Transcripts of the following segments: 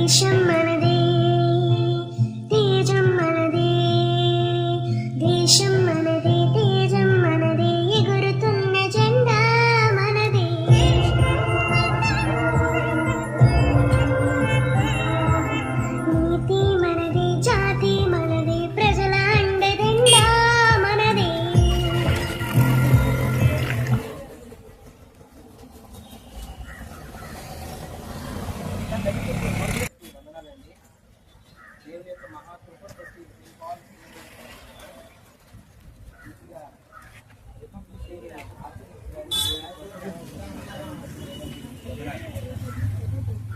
దేశం మనదే, తేజం మనదే, దేశం మనదే, తేజం మనదే, ఎగురుతున్న జెండా మనదే. నీతి మనదే, జాతి మనదే, ప్రజల అండదండా మనదే. దేవుని యొక్క మహాకృప ప్రతి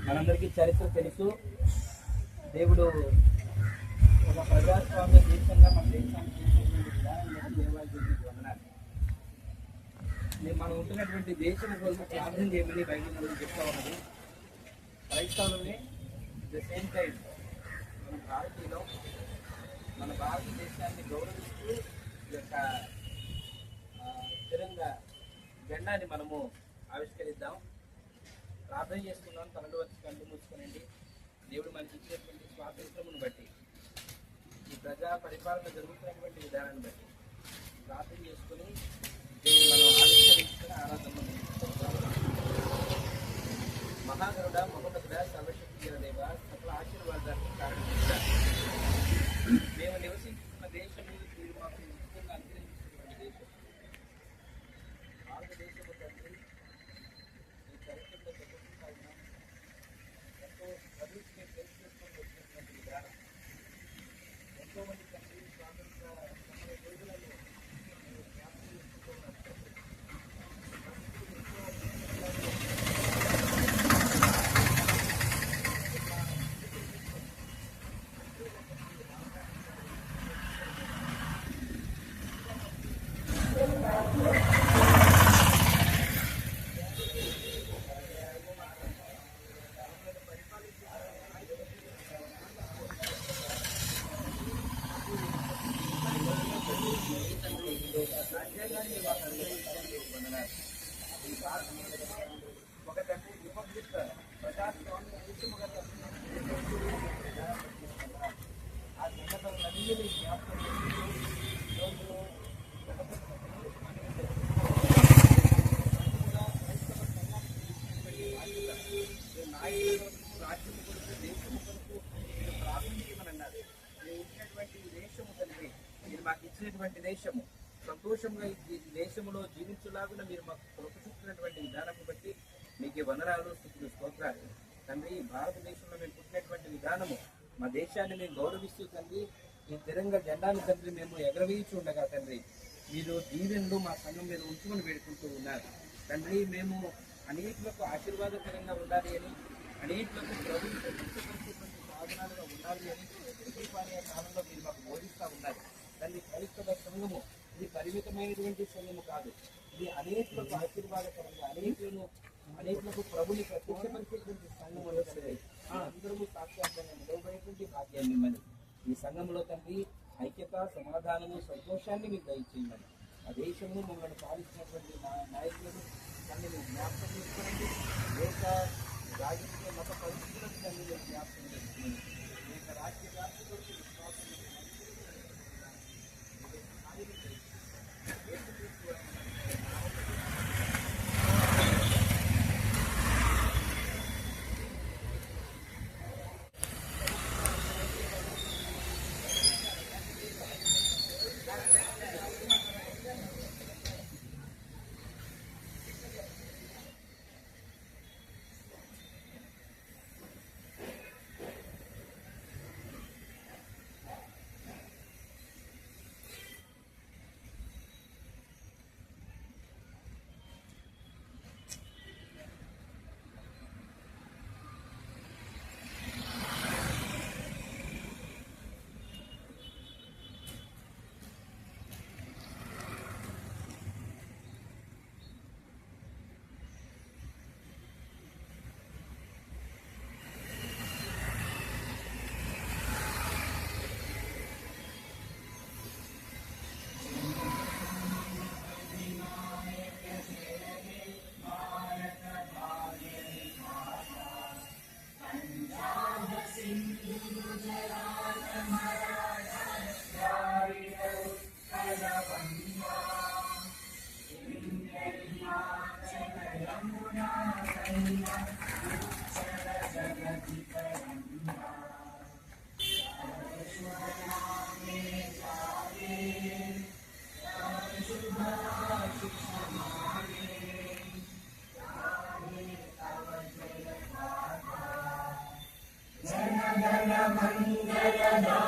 మనందరికీ చరిత్ర తెలుసు. దేవుడు ఒక ప్రజాస్వామ్య దేశంగా మన దేశాన్ని చేసేటువంటి విధానం దేవాలయం వందనాలు. మనం ఉంటున్నటువంటి దేశం కోసం ప్రార్థన చేయమని బైబిల్ చెప్తా ఉన్నది. క్రైస్తవులనే ద సేమ్ టైం మన భారతీయులు మన భారతదేశాన్ని గౌరవిస్తూ ఈ యొక్క తిరంగా జెండాని మనము ఆవిష్కరిద్దాం. ప్రార్థన చేసుకున్నాం. తనలో వచ్చి కళ్ళు మూసుకునండి. దేవుడు మనకి ఇచ్చినటువంటి స్వాతంత్రమును బట్టి, ఈ ప్రజా పరిపాలన జరుగుతున్నటువంటి విధానాన్ని బట్టి ప్రార్థన చేసుకుని దీన్ని మనం ఆవిష్కరించుకుని ఆరాధన మహాగరుడ మహోన్నతుడ సర్వశక్తి గల దేవ, సకల ఆశీర్వాదానికి కారణం మేము నివసించుకున్న దేశం మీరు మాకు ఉచితంగా అనుగ్రహించినటువంటి దేశం భారతదేశము తండ్రి. ఈ చరిత్రలో చెప్పుకుంటా ఉన్నాం. ఎంతో అభివృద్ధిని తెలుసుకొని వచ్చినటువంటి విధానం. ఎంతో మంది తండ్రి స్వాతంత్ర సమర రోజులలో జ్ఞాపకం చేసుకుంటూ ఉన్నారు. ఒక తండ్రి రిపబ్లిక్ ప్రజాస్వామ్య దేశముగా ఆ సంఘటనలన్నీ జ్ఞాపకం నాయకుల కొరకు, రాజ్యము కొరకు, దేశము కొరకు మీరు ప్రార్థన చేయమని అన్నారు. మీరు ఇచ్చినటువంటి దేశము తండ్రి, మీరు మాకు ఇచ్చినటువంటి దేశము సంతోషంగా ఈ దేశంలో జీవించులాగున మీరు మాకు ప్రొప్పుచుకున్నటువంటి విధానం బట్టి మీకు వందనాలు, స్తుతులు, స్తోత్రాలు తండ్రి. భారతదేశంలో మేము పుట్టినటువంటి విధానము, మా దేశాన్ని మేము గౌరవిస్తూ తండ్రి, ఈ తిరంగా జెండాను తండ్రి మేము ఎగరవేయించి ఉండగా తండ్రి, మీరు దీవెనలు మా సంఘం మీద ఉంచుకొని వేడుకుంటూ ఉన్నారు తండ్రి. మేము అనేకులకు ఆశీర్వాదకరంగా ఉండాలి అని, అనేకులకు ప్రభుత్వ సంతృప్తిపరిచేటువంటి సాధనాలుగా ఉండాలి అని ప్రతిపాదన కాలంలో మీరు మాకు బోధిస్తూ ఉన్నారు తండ్రి. క్రైస్తవ సంఘము ఇది పరిమితమైనటువంటి సంఘము కాదు. ఇది అనేకులకు ఆశీర్వాదకరంగా, అనేకులకు ప్రభుని ప్రత్యక్షపరిచేటువంటి సంఘము వస్తుంది. అందరూ సాక్షాత్తంగా నిలవబడేటువంటి భాగ్యాన్ని ఇవ్వండి. ఈ సంఘంలో తండ్రి ఐక్యత, సమాధానము, సంతోషాన్ని మీకు దయచేయమని, ఆ దేశంలో మమ్మల్ని పాలించినటువంటి నాయకులను దాన్ని మీరు జ్ఞాపకం చేసుకోండి. దేశ రాజకీయ మత పరిస్థితులకు దాన్ని మీరు జ్ఞాపకం చేసుకోండి. దేశ రాజకీయ రాష్ట్రాలకు విశ్వాసం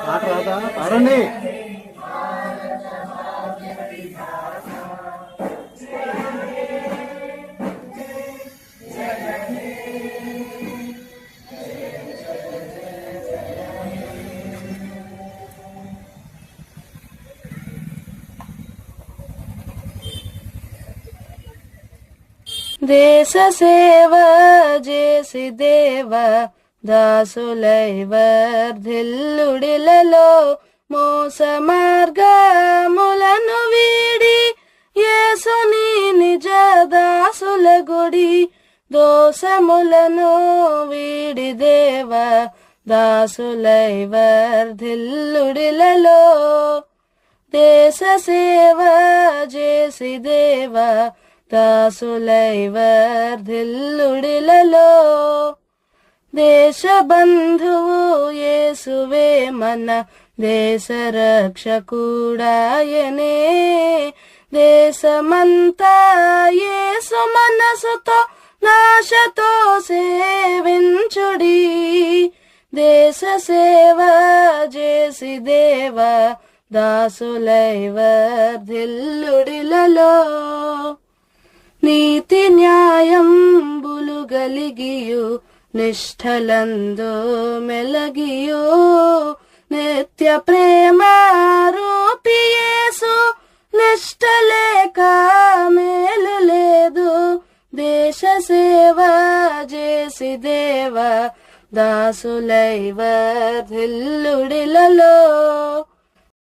పాట రాదా? పాడండి. దేశ సేవ చేసి దేవ దాసులై వర్ధిల్లుడిలలో మోస మార్గములను వీడి యేసుని నిజ దాసుల గుడి దోషములను వీడి దేవ దాసులై వర్ధిల్లుడిలలో దేశ సేవ చేసి దేవ దాసులై వర్ధిల్లుడిలలో దేశ బంధువు యేసువే మన దేశ రక్షకుడాయనే దేశమంతా యేసు మనసుతో నాశతో సేవించుడి దేశ సేవ చేసి దేవ దాసులై వర్ధిల్లుడిలలో నీతి న్యాయంబులు గలిగియు నిష్ఠలందు మెలగియు నిత్య ప్రేమ రూపి యేసు నిష్ఠ లేక మేలు లేదు దేశ సేవ చేసి దేవ దాసులై వర్ధిల్లుడిలలో